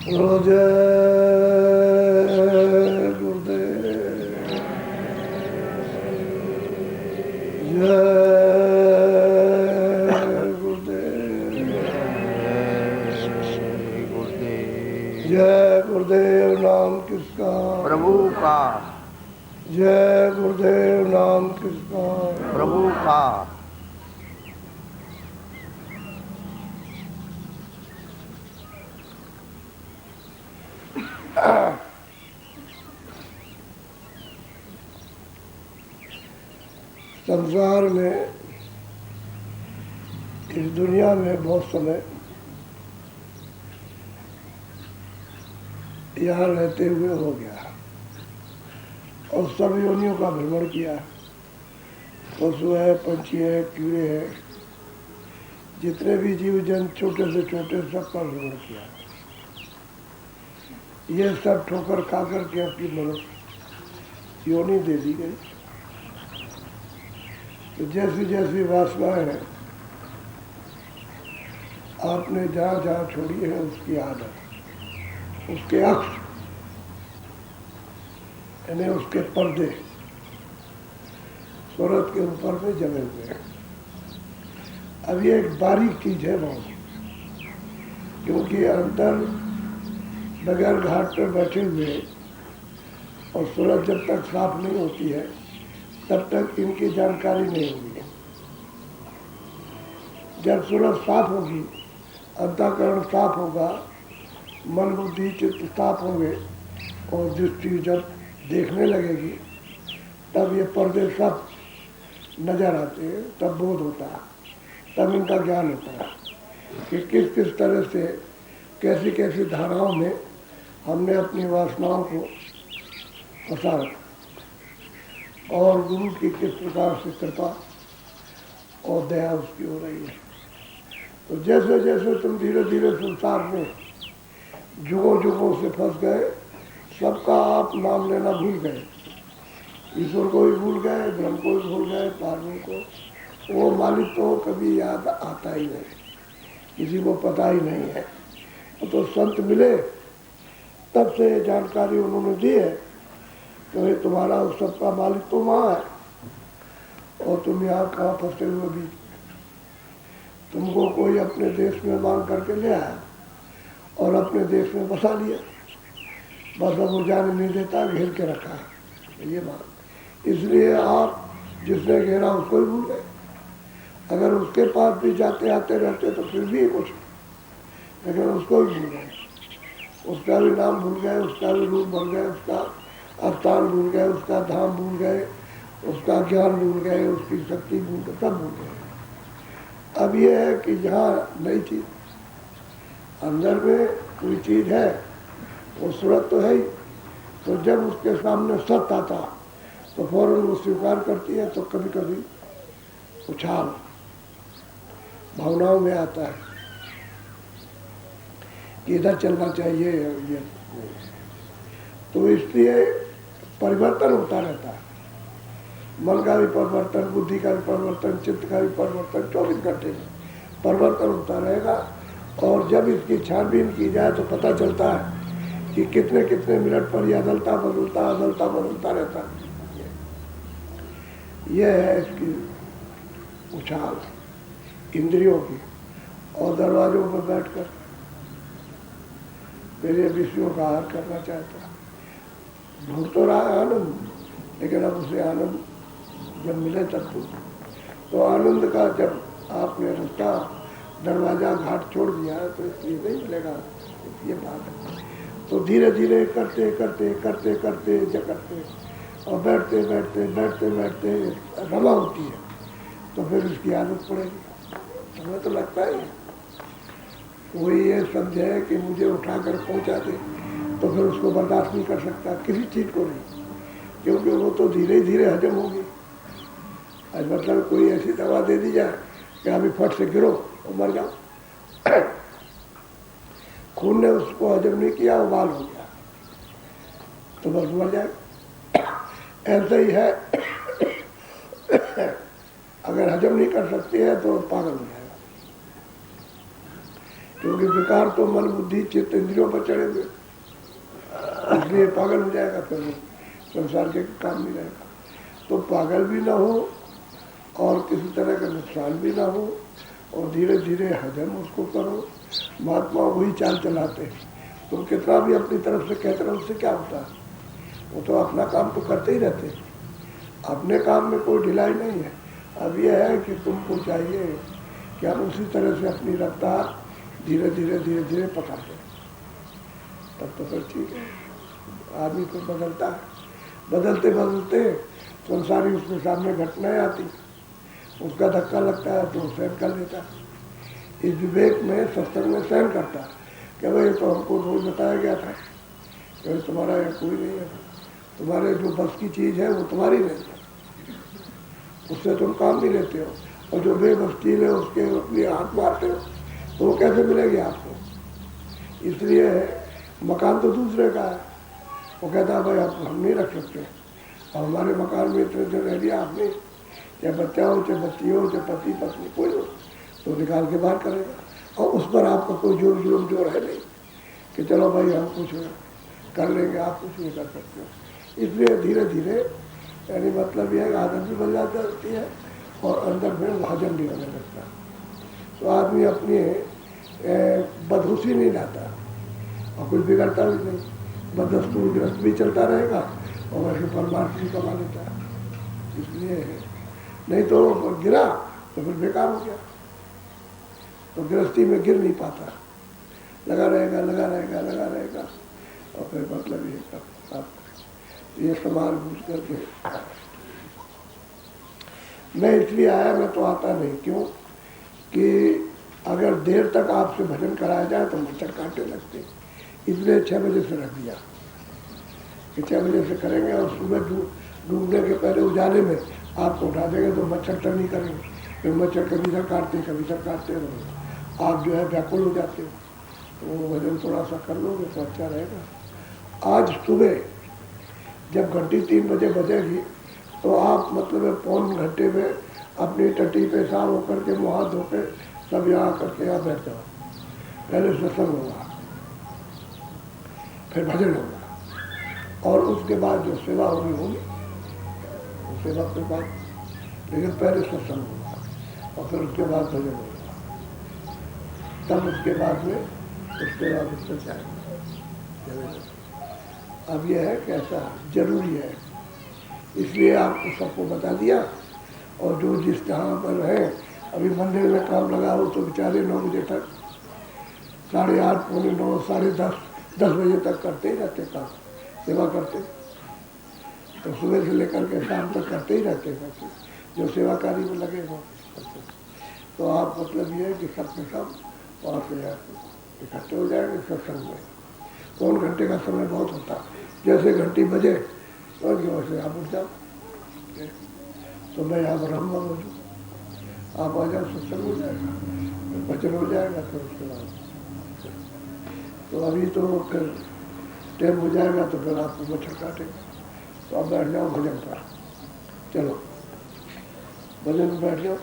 रोजे गुरुदेव जय गुरुदेव जय गुरुदेव नाम किसका प्रभु का जय गुरुदेव नाम किसका प्रभु का संसार में इस दुनिया में बहुत समय यहाँ रहते हुए हो गया और सब योनियों का भ्रमण किया। पशु है, पंछी है, कीड़े हैं, जितने भी जीव जंतु छोटे से छोटे सबका भ्रमण किया। ये सब ठोकर खा कर के अपनी मनुष्य योनि दे दी गई। तो जैसी जैसी वासनाएं हैं आपने जहाँ जहाँ छोड़ी है उसकी आदत, उसके अक्ष यानी उसके पर्दे सूरत के ऊपर में जमे हुए हैं। अब ये एक बारीक चीज है बहुत, क्योंकि अंदर बगैर घाट पर बैठे हुए और सूरत जब तक साफ नहीं होती है तब तक इनकी जानकारी नहीं होगी। जब सूरत साफ होगी, अंतःकरण साफ होगा, मन बुद्धि चित्त साफ होंगे और दृष्टि जब देखने लगेगी तब ये पर्दे सब नजर आते हैं, तब बोध होता है, तब इनका ज्ञान होता है कि किस किस तरह से कैसी कैसी धाराओं में हमने अपनी वासनाओं को फंसा रखा और गुरु की किस प्रकार से कृपा और दया उसकी हो रही है। तो जैसे जैसे तुम धीरे धीरे संसार में जुगों जुगों से फंस गए, सबका आप नाम लेना भूल गए, ईश्वर को भी भूल गए, ब्रह्म को भी भूल गए, पार्वती को, वो मालिक तो कभी याद आता ही नहीं, किसी को पता ही नहीं है। तो संत मिले तब से जानकारी उन्होंने दी है तो ये तुम्हारा उस सबका मालिक तो वहाँ है और तुम यहाँ कहाँ फंसे हुए भी। तुमको कोई अपने देश में मांग करके ले आया और अपने देश में बसा लिया, बस अब वो जाने नहीं देता, घेर के रखा है ये बात। इसलिए आप जिसने घेरा उसको ही भूल गए। अगर उसके पास भी जाते आते रहते तो फिर भी कुछ, लेकिन उसको भी भूल गए, उसका भी नाम भूल गए, उसका भी रूप भूल गए, उसका अवतार भूल गए, उसका धाम भूल गए, उसका ज्ञान भूल गए, उसकी शक्ति भूल गए, सब भूल गए। अब ये है कि जहाँ नई चीज अंदर में कोई चीज है वो सूरत तो है ही, तो जब उसके सामने सत्य आता तो फौरन वो स्वीकार करती है। तो कभी कभी उछाल भावनाओं में आता है कि इधर चलना चाहिए ये, तो इसलिए परिवर्तन होता रहता है। मन का भी परिवर्तन, बुद्धि का भी परिवर्तन, चित्त का भी परिवर्तन 24 घंटे में परिवर्तन होता रहेगा। और जब इसकी छानबीन की जाए तो पता चलता है कि कितने कितने मिनट पर यह अदलता बदलता रहता है। यह है इसकी उछाल इंद्रियों की। और दरवाजों पर बैठकर मेरे विषयों का आहार करना चाहता है, ढूंढ तो रहा है आनंद, लेकिन अब उसे आनंद जब मिले तब तो आनंद का जब आपने रास्ता दरवाजा घाट छोड़ दिया है तो इसलिए नहीं मिलेगा, ये बात है। तो धीरे धीरे करते करते करते करते जकड़ते और बैठते बैठते बैठते बैठते रमा होती है तो फिर उसकी आदत पड़ेगी। हमें तो लगता ही है कोई ये समझे कि मुझे उठाकर पहुंचा दे तो फिर उसको बर्दाश्त नहीं कर सकता, किसी चीज़ को नहीं, क्योंकि वो तो धीरे धीरे हजम होगी। मतलब कोई ऐसी दवा दे दी जाए कि अभी फट से गिरो और मर जाओ, खून ने उसको हजम नहीं किया, वो बाल हो गया तो बस मर जाए। ऐसा ही है, अगर हजम नहीं कर सकती है तो पागल हो जाएगा। क्योंकि विकार तो मन बुद्धि चित्त इंद्रियों पर चढ़े हुए, इसलिए पागल हो जाएगा, फिर वो संसार के काम नहीं रहेगा। तो पागल भी ना हो और किसी तरह का नुकसान भी ना हो, और धीरे धीरे हजम उसको करो। महात्मा वही चाल चलाते हैं। तुम कितना भी अपनी तरफ से कहते रहो, उससे क्या होता है? वो तो अपना काम तो करते ही रहते हैं, अपने काम में कोई ढिलाई नहीं है। अब यह है कि तुमको चाहिए कि हम उसी तरह से अपनी रफ्तार धीरे धीरे पकड़ दें, तब तो फिर ठीक है। आदमी फिर बदलता है, बदलते बदलते संसारी उसके सामने घटनाएं आती, उसका धक्का लगता है तो सहन कर लेता है। इस विवेक में सत्संग में सहन करता है कि भाई तो हमको रोज बताया गया था कि तुम्हारा यहाँ कोई नहीं है, तुम्हारे जो बस की चीज़ है वो तुम्हारी नहीं है, उससे तुम काम नहीं लेते हो, और जो बेबस चीज़ है उसके अपने हाथ मारते हो, तो वो कैसे मिलेगी आपको? इसलिए मकान तो दूसरे का है। वो कहता है भाई आप हम नहीं रख सकते, और हमारे मकान में इतने दिन रह लिया आपने, चाहे बच्चा हो चाहे बच्ची हो चाहे पति पत्नी कोई हो, तो निकाल के बाहर करेगा, और उस पर आपका कोई जोर है नहीं कि चलो भाई हम कुछ कर लेंगे, आप कुछ नहीं कर सकते हो। इसलिए धीरे धीरे यानी मतलब यह है आदत भी बन जाती है और अंदर में भाजन भी होने लगता है। तो आदमी अपनी बदहोशी नहीं लाता और कुछ बिगड़ता भी नहीं, बदस्तूर ग्रस्त भी चलता रहेगा और वैसे परमार्थ भी कमा लेता है। इसलिए नहीं तो गिरा तो फिर बेकार हो गया, तो गृहस्थी में गिर नहीं पाता, लगा रहेगा और फिर मतलब ये कर ये संभाल बूझ करके। मैं इसलिए आया, मैं तो आता नहीं, क्यों कि अगर देर तक आपसे भजन कराया जाए तो मच्छर काटने लगते, इसलिए 6 बजे से रख दिया कि 6 बजे से करेंगे, और सुबह डूबने के पहले उजाले में आपको उठा देंगे तो मच्छर तक नहीं करेंगे, फिर मच्छर कभी सर काटते रहो, आप जो है व्याकुल हो जाते हो, तो भजन थोड़ा सा कर लोगे तो अच्छा रहेगा। आज सुबह जब घंटी 3 बजे बजेगी तो आप मतलब पौन घंटे में अपनी टट्टी पेशाब होकर के मुँह हाथ धोकर सब यहाँ करके यहाँ बैठ जाओ। पहले सत्संग होगा, फिर भजन होगा, और उसके बाद जो सेवा होगी सेवा के बाद, लेकिन पहले सत्संग होगा और फिर उसके बाद भजन होगा, तब उसके बाद में उसके बाद उससे जाएंगे। अब यह है कि ऐसा जरूरी है, इसलिए आपको सबको बता दिया। और जो जिस जहाँ पर है, अभी मंदिर में काम लगा हो तो बेचारे 9 बजे तक, 8:30 पौने 9, 10:30 बजे तक करते ही रहते काम, सेवा करते, तो सुबह से लेकर के शाम तक करते ही रहते हैं जो सेवा कार्य में लगे हो। तो आप मतलब ये है कि सब के सब वहाँ से इकट्ठे हो जाएंगे सत्संग में। 3 घंटे का समय बहुत होता है, जैसे घंटी बजे और वैसे आप उठ जाओ, तो मैं यहाँ पर रहूँगा मौजूद, आप आ जाओ, सत्संग हो जाएगा, भजन हो जाएगा, फिर उसके बाद तो अभी तो फिर टाइम हो जाएगा तो फिर आपको मच्छर काटेगा, तो आप बैठ जाओ भजन पर, चलो भजन में बैठ जाओ।